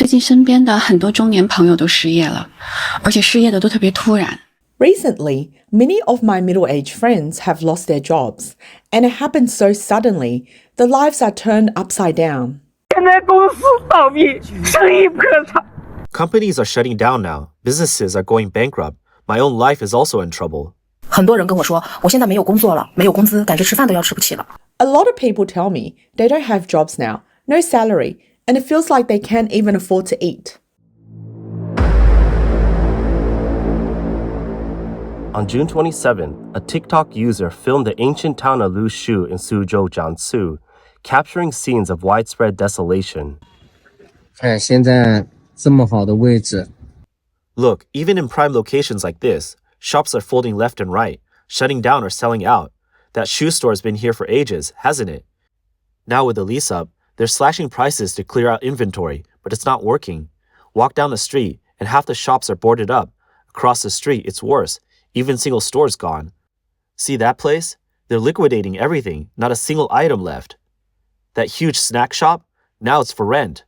近身边的很多中年朋友都失业了，而且失业的都特别突然。Recently, many of my middle-aged friends have lost their jobs, and it happened so suddenly, their lives are turned upside down. 现在公司倒闭，生意破产。 Companies are shutting down now. Businesses are going bankrupt. My own life is also in trouble. 很多人跟我说，我现在没有工作了，没有工资，感觉吃饭都要吃不起了。A lot of people tell me they don't have jobs now, no salary, and it feels like they can't even afford to eat. On June 27, a TikTok user filmed the ancient town of Lushu in Suzhou, Jiangsu, capturing scenes of widespread desolation. 看现在这么好的位置。 Look, even in prime locations like this, shops are folding left and right, shutting down or selling out. That shoe store has been here for ages, hasn't it? Now with the lease up, they're slashing prices to clear out inventory, but it's not working. Walk down the street, and half the shops are boarded up. Across the street, it's worse. Even single stores gone. See that place? They're liquidating everything, not a single item left. That huge snack shop? Now it's for rent.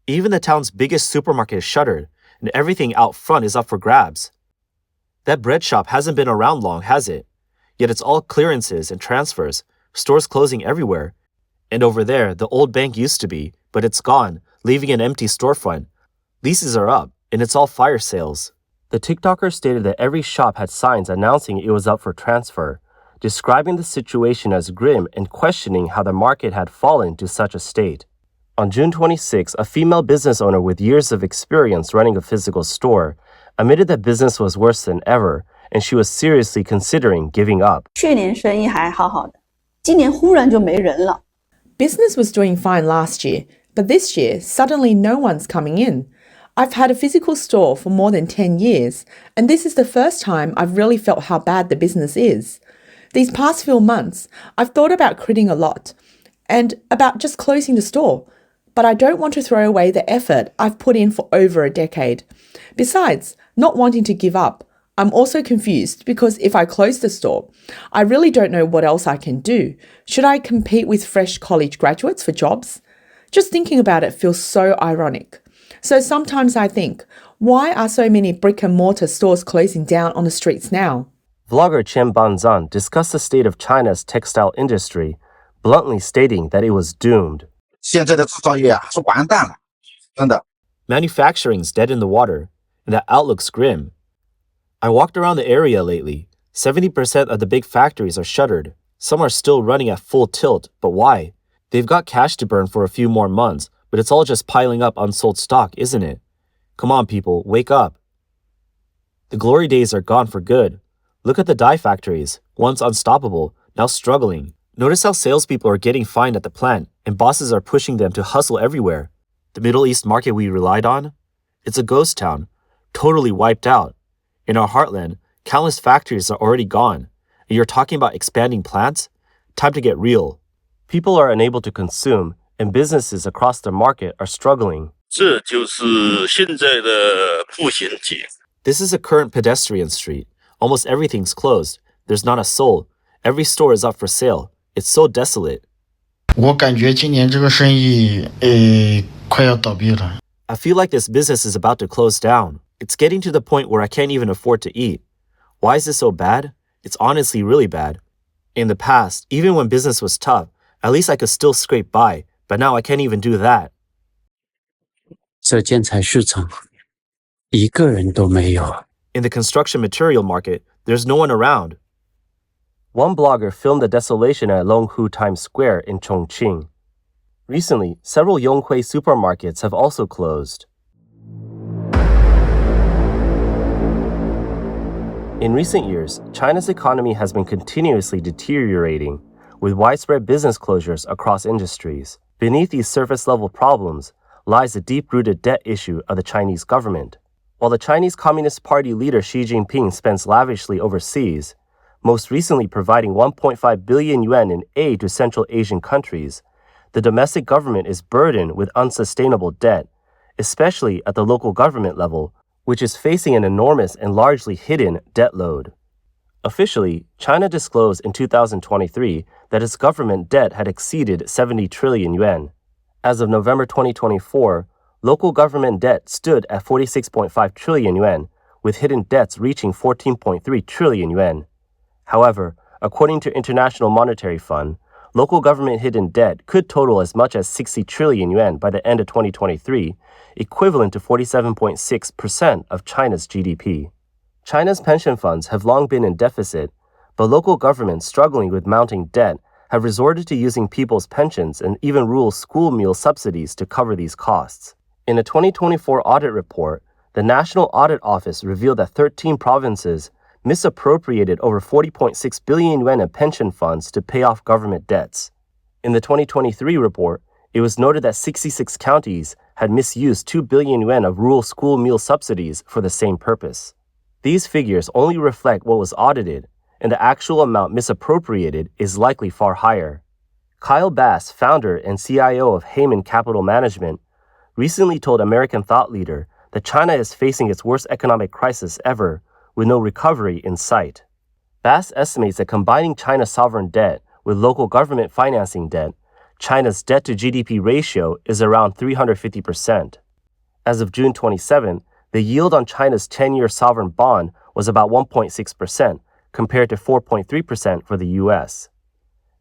Even the town's biggest supermarket is shuttered, and everything out front is up for grabs. That bread shop hasn't been around long, has it? Yet it's all clearances and transfers, stores closing everywhere. And over there, the old bank used to be, but it's gone, leaving an empty storefront. Leases are up, and it's all fire sales. The TikToker stated that every shop had signs announcing it was up for transfer, describing the situation as grim and questioning how the market had fallen to such a state. On June 26, a female business owner with years of experience running a physical store admitted that business was worse than ever, and she was seriously considering giving up. 去年生意还好好的，今年忽然就没人了。 Business was doing fine last year, but this year, suddenly no one's coming in. I've had a physical store for more than 10 years, and this is the first time I've really felt how bad the business is. These past few months, I've thought about quitting a lot, and about just closing the store, but I don't want to throw away the effort I've put in for over a decade. Besides, not wanting to give up, I'm also confused because if I close the store, I really don't know what else I can do. Should I compete with fresh college graduates for jobs? Just thinking about it feels so ironic. So sometimes I think, why are so many brick and mortar stores closing down on the streets now? Vlogger Chen Banzan discussed the state of China's textile industry, bluntly stating that it was doomed. 现在的制造业是完蛋了，真的。 Manufacturing's dead in the water, and that outlook's grim. I walked around the area lately. 70% of the big factories are shuttered. Some are still running at full tilt, but why? They've got cash to burn for a few more months, but it's all just piling up unsold stock, isn't it? Come on, people, wake up. The glory days are gone for good. Look at the dye factories, once unstoppable, now struggling. Notice how salespeople are getting fined at the plant, and bosses are pushing them to hustle everywhere. The Middle East market we relied on? It's a ghost town, totally wiped out. In our heartland, countless factories are already gone, and you're talking about expanding plants? Time to get real. People are unable to consume, and businesses across the market are struggling. 这就是现在的步行街。 This is a current pedestrian street. Almost everything's closed. There's not a soul. Every store is up for sale. It's so desolate. 我感觉今年这个生意快要倒闭了。 I feel like this business is about to close down. It's getting to the point where I can't even afford to eat. Why is this so bad? It's honestly really bad. In the past, even when business was tough, at least I could still scrape by, but now I can't even do that. 这建材市场一个人都没有。 In the construction material market, there's no one around. One blogger filmed the desolation at Longhu Times Square in Chongqing. Recently, several Yonghui supermarkets have also closed. In recent years, China's economy has been continuously deteriorating, with widespread business closures across industries. Beneath these surface-level problems lies the deep-rooted debt issue of the Chinese government. While the Chinese Communist Party leader Xi Jinping spends lavishly overseas, most recently providing 1.5 billion yuan in aid to Central Asian countries, the domestic government is burdened with unsustainable debt, especially at the local government level, which is facing an enormous and largely hidden debt load. Officially, China disclosed in 2023 that its government debt had exceeded 70 trillion yuan. As of November 2024, local government debt stood at 46.5 trillion yuan, with hidden debts reaching 14.3 trillion yuan. However, according to International Monetary Fund, local government hidden debt could total as much as 60 trillion yuan by the end of 2023, equivalent to 47.6% of China's GDP. China's pension funds have long been in deficit, but local governments struggling with mounting debt have resorted to using people's pensions and even rural school meal subsidies to cover these costs. In a 2024 audit report, the National Audit Office revealed that 13 provinces misappropriated over 40.6 billion yuan in pension funds to pay off government debts. In the 2023 report, it was noted that 66 counties had misused 2 billion yuan of rural school meal subsidies for the same purpose. These figures only reflect what was audited, and the actual amount misappropriated is likely far higher. Kyle Bass, founder and CIO of Heyman Capital Management, recently told American thought leader that China is facing its worst economic crisis ever, with no recovery in sight. Bass estimates that combining China's sovereign debt with local government financing debt, China's debt-to-GDP ratio is around 350%. As of June 27, the yield on China's 10-year sovereign bond was about 1.6%, compared to 4.3% for the U.S.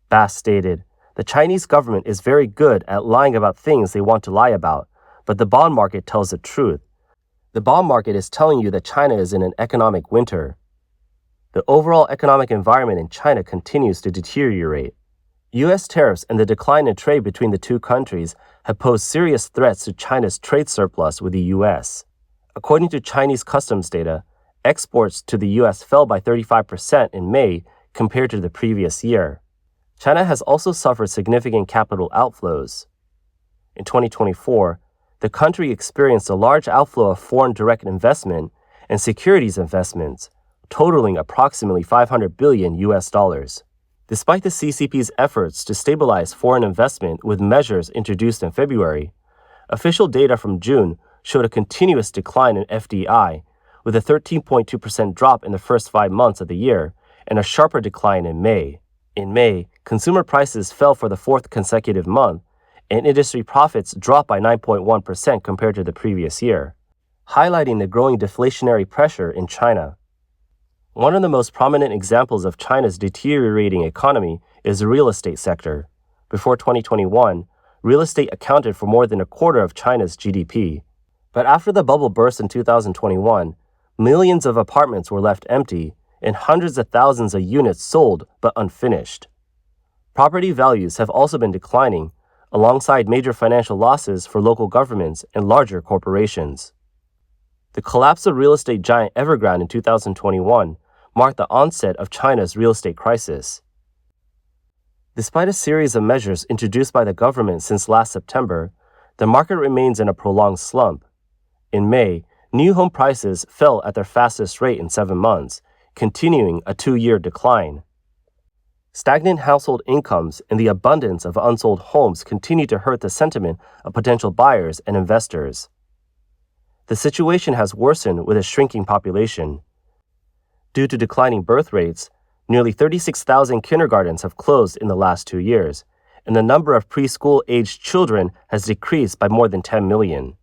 Bass stated, "The Chinese government is very good at lying about things they want to lie about, but the bond market tells the truth. The bond market is telling you that China is in an economic winter." The overall economic environment in China continues to deteriorate. U.S. tariffs and the decline in trade between the two countries have posed serious threats to China's trade surplus with the U.S. According to Chinese customs data, exports to the U.S. fell by 35% in May compared to the previous year. China has also suffered significant capital outflows. In 2024, the country experienced a large outflow of foreign direct investment and securities investments, totaling approximately $500 billion US dollars. Despite the CCP's efforts to stabilize foreign investment with measures introduced in February, official data from June showed a continuous decline in FDI, with a 13.2% drop in the first 5 months of the year and a sharper decline in May. In May, consumer prices fell for the fourth consecutive month, and industry profits dropped by 9.1% compared to the previous year, highlighting the growing deflationary pressure in China. One of the most prominent examples of China's deteriorating economy is the real estate sector. Before 2021, real estate accounted for more than a quarter of China's GDP. But after the bubble burst in 2021, millions of apartments were left empty and hundreds of thousands of units sold but unfinished. Property values have also been declining, alongside major financial losses for local governments and larger corporations. The collapse of real estate giant Evergrande in 2021 marked the onset of China's real estate crisis. Despite a series of measures introduced by the government since last September, the market remains in a prolonged slump. In May, new home prices fell at their fastest rate in 7 months, continuing a 2-year decline. Stagnant household incomes and the abundance of unsold homes continue to hurt the sentiment of potential buyers and investors. The situation has worsened with a shrinking population. Due to declining birth rates, nearly 36,000 kindergartens have closed in the last 2 years, and the number of preschool-aged children has decreased by more than 10 million.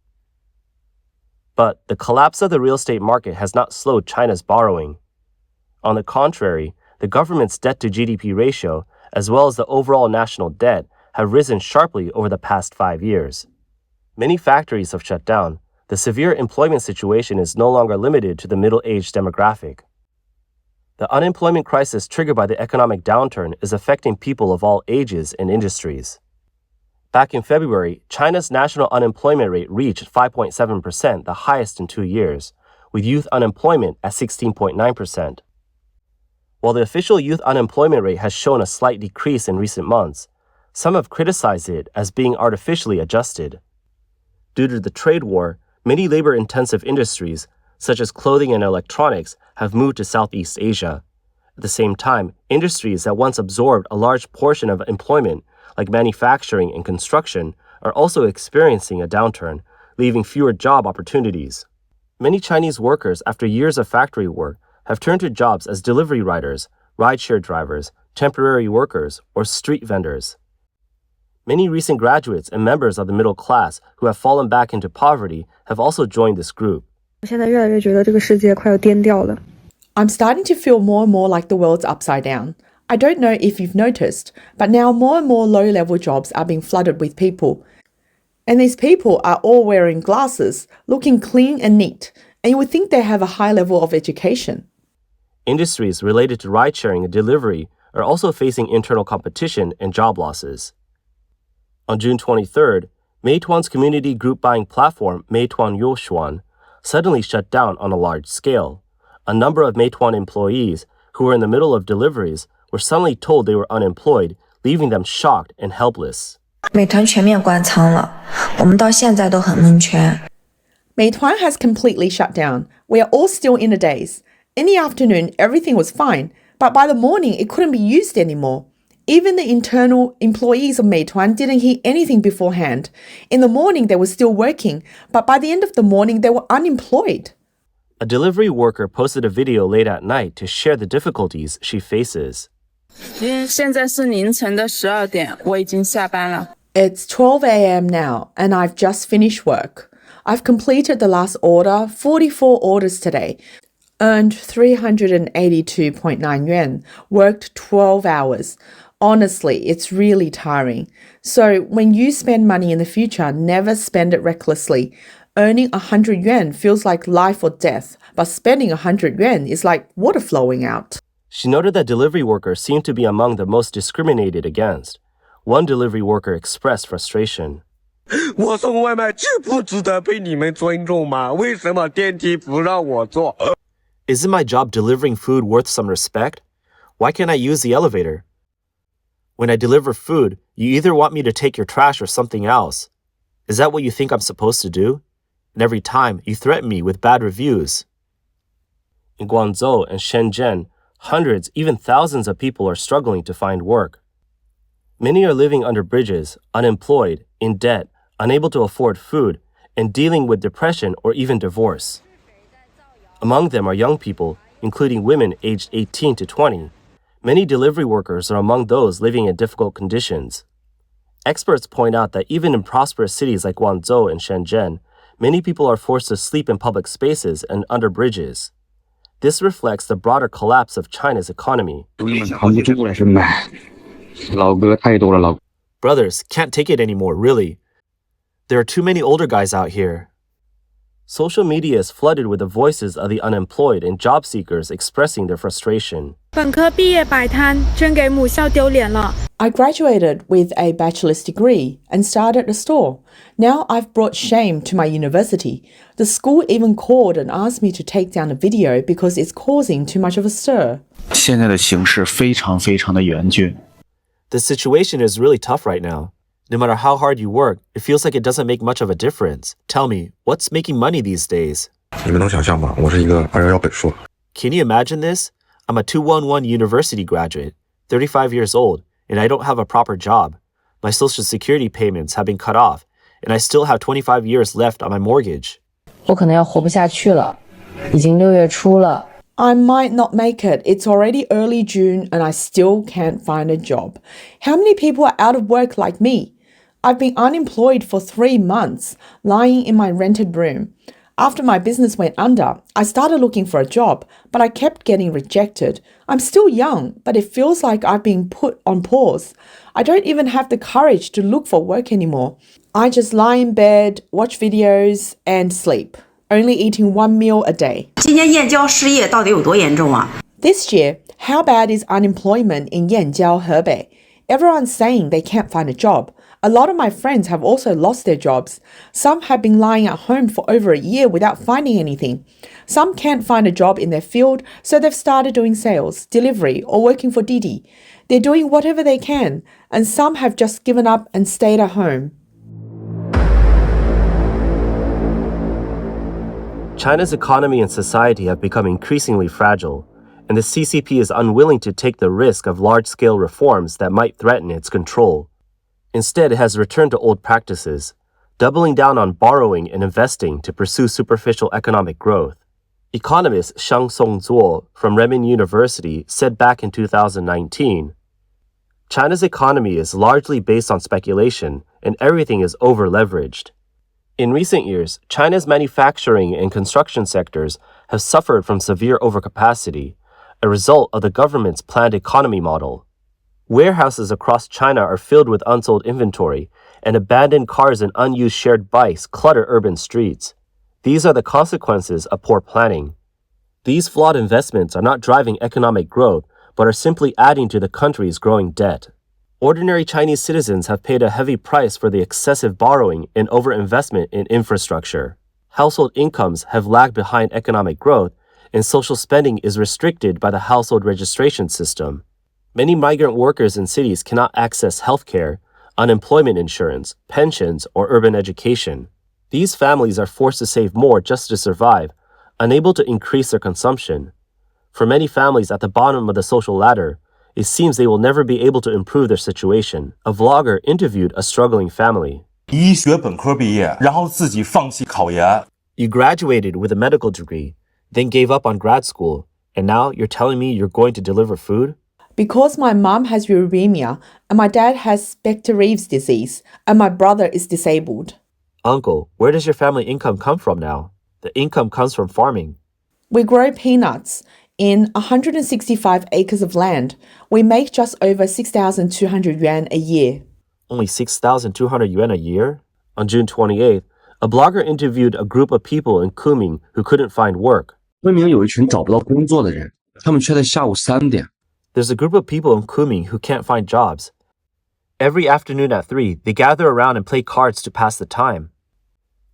But the collapse of the real estate market has not slowed China's borrowing. On the contrary, the government's debt-to-GDP ratio, as well as the overall national debt, have risen sharply over the past 5 years. Many factories have shut down. The severe employment situation is no longer limited to the middle-aged demographic. The unemployment crisis triggered by the economic downturn is affecting people of all ages and industries. Back in February, China's national unemployment rate reached 5.7%, the highest in 2 years, with youth unemployment at 16.9%. While the official youth unemployment rate has shown a slight decrease in recent months, some have criticized it as being artificially adjusted. Due to the trade war, many labor-intensive industries, such as clothing and electronics, have moved to Southeast Asia. At the same time, industries that once absorbed a large portion of employment, like manufacturing and construction, are also experiencing a downturn, leaving fewer job opportunities. Many Chinese workers, after years of factory work, have turned to jobs as delivery riders, rideshare drivers, temporary workers, or street vendors. Many recent graduates and members of the middle class who have fallen back into poverty have also joined this group. 我现在越来越觉得这个世界快要颠掉了。I'm starting to feel more and more like the world's upside down. I don't know if you've noticed, but now more and more low-level jobs are being flooded with people. And these people are all wearing glasses, looking clean and neat, and you would think they have a high level of education. Industries related to ride-sharing and delivery are also facing internal competition and job losses. On June 23rd, Meituan's community group buying platform Meituan Youxuan suddenly shut down on a large scale. A number of Meituan employees who were in the middle of deliveries were suddenly told they were unemployed, leaving them shocked and helpless. 美团全面关仓了，我们到现在都很蒙圈。Meituan has completely shut down. We are all still in a daze. In the afternoon, everything was fine, but by the morning, it couldn't be used anymore. Even the internal employees of Meituan didn't hear anything beforehand. In the morning, they were still working, but by the end of the morning, they were unemployed. A delivery worker posted a video late at night to share the difficulties she faces. 现在是凌晨的12点，我已经下班了。It's 12 a.m. now, and I've just finished work. I've completed the last order, 44 orders today, earned 382.9 yuan, worked 12 hours. Honestly, it's really tiring. So when you spend money in the future, never spend it recklessly. Earning 100 yuan feels like life or death, but spending 100 yuan is like water flowing out. She noted that delivery workers seem to be among the most discriminated against. One delivery worker expressed frustration. 我送外卖就不值得被你们尊重吗？为什么电梯不让我坐？ Isn't my job delivering food worth some respect? Why can't I use the elevator? When I deliver food, you either want me to take your trash or something else. Is that what you think I'm supposed to do? And every time, you threaten me with bad reviews. In Guangzhou and Shenzhen, hundreds, even thousands of people are struggling to find work. Many are living under bridges, unemployed, in debt, unable to afford food, and dealing with depression or even divorce. Among them are young people, including women aged 18 to 20. Many delivery workers are among those living in difficult conditions. Experts point out that even in prosperous cities like Guangzhou and Shenzhen, many people are forced to sleep in public spaces and under bridges. This reflects the broader collapse of China's economy. Brothers, can't take it anymore, really. There are too many older guys out here. Social media is flooded with the voices of the unemployed and job seekers expressing their frustration. 本科毕业摆摊，真给母校丢脸了。 I graduated with a bachelor's degree and started a store. Now I've brought shame to my university. The school even called and asked me to take down a video because it's causing too much of a stir. 现在的形势非常非常的严峻。 The situation is really tough right now. No matter how hard you work, it feels like it doesn't make much of a difference. Tell me, what's making money these days? 你们能想象吗？我是一个211本硕。 Can you imagine this? I'm a 211 university graduate, 35 years old, and I don't have a proper job. My social security payments have been cut off, and I still have 25 years left on my mortgage. 我可能要活不下去了，已经6月初了。 I might not make it. It's already early June and I still can't find a job. How many people are out of work like me? I've been unemployed for 3 months, lying in my rented room. After my business went under, I started looking for a job, but I kept getting rejected. I'm still young, but it feels like I've been put on pause. I don't even have the courage to look for work anymore. I just lie in bed, watch videos, and sleep, only eating 1 meal a day. 今年燕郊失业到底有多严重啊？ This year, how bad is unemployment in Yanjiao, Hebei? Everyone's saying they can't find a job. A lot of my friends have also lost their jobs. Some have been lying at home for over a year without finding anything. Some can't find a job in their field, so they've started doing sales, delivery, or working for Didi. They're doing whatever they can, and some have just given up and stayed at home. China's economy and society have become increasingly fragile, and the CCP is unwilling to take the risk of large-scale reforms that might threaten its control. Instead, it has returned to old practices, doubling down on borrowing and investing to pursue superficial economic growth. Economist Shang Songzuo from Renmin University said back in 2019, China's economy is largely based on speculation, and everything is over-leveraged. In recent years, China's manufacturing and construction sectors have suffered from severe overcapacity, a result of the government's planned economy model. Warehouses across China are filled with unsold inventory, and abandoned cars and unused shared bikes clutter urban streets. These are the consequences of poor planning. These flawed investments are not driving economic growth, but are simply adding to the country's growing debt. Ordinary Chinese citizens have paid a heavy price for the excessive borrowing and overinvestment in infrastructure. Household incomes have lagged behind economic growth, and social spending is restricted by the household registration system. Many migrant workers in cities cannot access healthcare, unemployment insurance, pensions, or urban education. These families are forced to save more just to survive, unable to increase their consumption. For many families at the bottom of the social ladder, it seems they will never be able to improve their situation. A vlogger interviewed a struggling family. 医学本科毕业，然后自己放弃考研。 You graduated with a medical degree, then gave up on grad school, and now you're telling me you're going to deliver food? Because my mum has uremia, and my dad has Bechtereeve's disease, and my brother is disabled. Uncle, where does your family income come from now? The income comes from farming. We grow peanuts. In 165 acres of land, we make just over 6,200 yuan a year. Only 6,200 yuan a year? On June 28th, a blogger interviewed a group of people in Kunming who couldn't find work. 昆明有一群找不到工作的人，他们却在下午3点。 There's a group of people in Kunming who can't find jobs. Every afternoon at 3, they gather around and play cards to pass the time.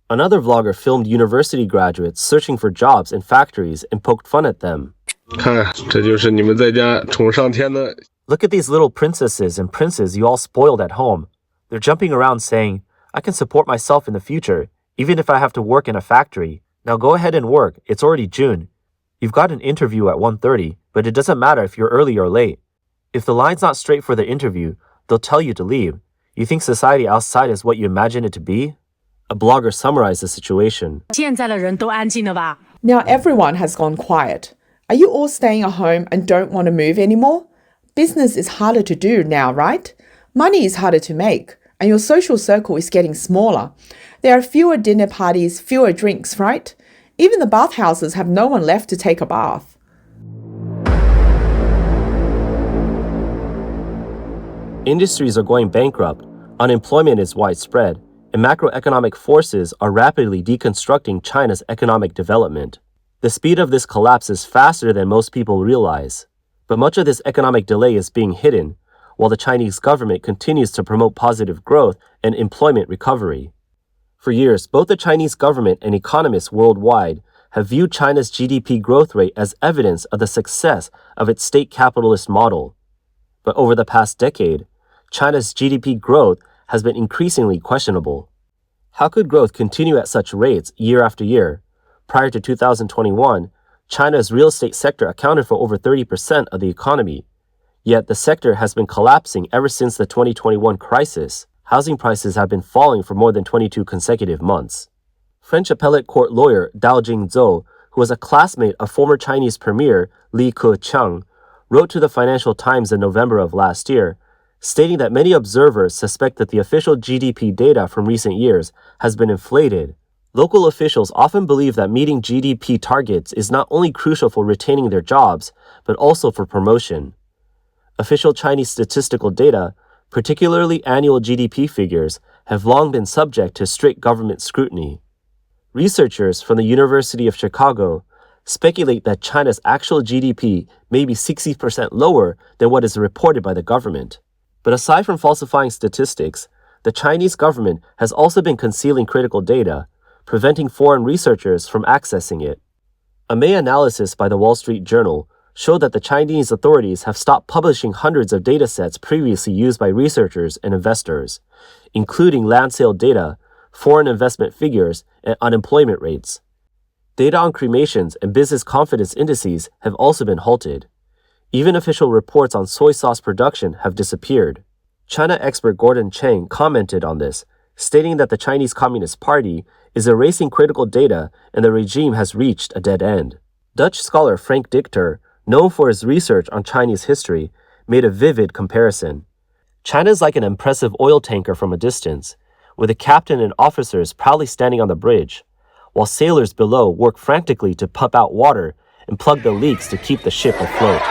Another vlogger filmed university graduates searching for jobs in factories and poked fun at them. 看，这就是你们在家宠上天的。 Look at these little princesses and princes you all spoiled at home. They're jumping around saying, I can support myself in the future, even if I have to work in a factory. Now go ahead and work. It's already June. You've got an interview at 1:30, but it doesn't matter if you're early or late. If the line's not straight for the interview, they'll tell you to leave. You think society outside is what you imagine it to be? A blogger summarized the situation. 现在的人都安静了吧？ Now everyone has gone quiet. Are you all staying at home and don't want to move anymore? Business is harder to do now, right? Money is harder to make, and your social circle is getting smaller. There are fewer dinner parties, fewer drinks, right? Even the bathhouses have no one left to take a bath. Industries are going bankrupt, unemployment is widespread, and macroeconomic forces are rapidly deconstructing China's economic development. The speed of this collapse is faster than most people realize. But much of this economic delay is being hidden, while the Chinese government continues to promote positive growth and employment recovery. For years, both the Chinese government and economists worldwide have viewed China's GDP growth rate as evidence of the success of its state capitalist model. But over the past decade, China's GDP growth has been increasingly questionable. How could growth continue at such rates year after year? Prior to 2021, China's real estate sector accounted for over 30% of the economy. Yet the sector has been collapsing ever since the 2021 crisis. Housing prices have been falling for more than 22 consecutive months. French appellate court lawyer Dao Jingzhou, who was a classmate of former Chinese premier Li Keqiang, wrote to the Financial Times in November of last year, stating that many observers suspect that the official GDP data from recent years has been inflated. Local officials often believe that meeting GDP targets is not only crucial for retaining their jobs, but also for promotion. Official Chinese statistical data, particularly annual GDP figures, have long been subject to strict government scrutiny. Researchers from the University of Chicago speculate that China's actual GDP may be 60% lower than what is reported by the government. But aside from falsifying statistics, the Chinese government has also been concealing critical data, preventing foreign researchers from accessing it. A May analysis by the Wall Street Journal showed that the Chinese authorities have stopped publishing hundreds of datasets previously used by researchers and investors, including land sale data, foreign investment figures, and unemployment rates. Data on cremations and business confidence indices have also been halted. Even official reports on soy sauce production have disappeared. China expert Gordon Chang commented on this, stating that the Chinese Communist Party is erasing critical data and the regime has reached a dead end. Dutch scholar Frank Dichter, known for his research on Chinese history, made a vivid comparison. China is like an impressive oil tanker from a distance, with a captain and officers proudly standing on the bridge, while sailors below work frantically to pump out water and plug the leaks to keep the ship afloat.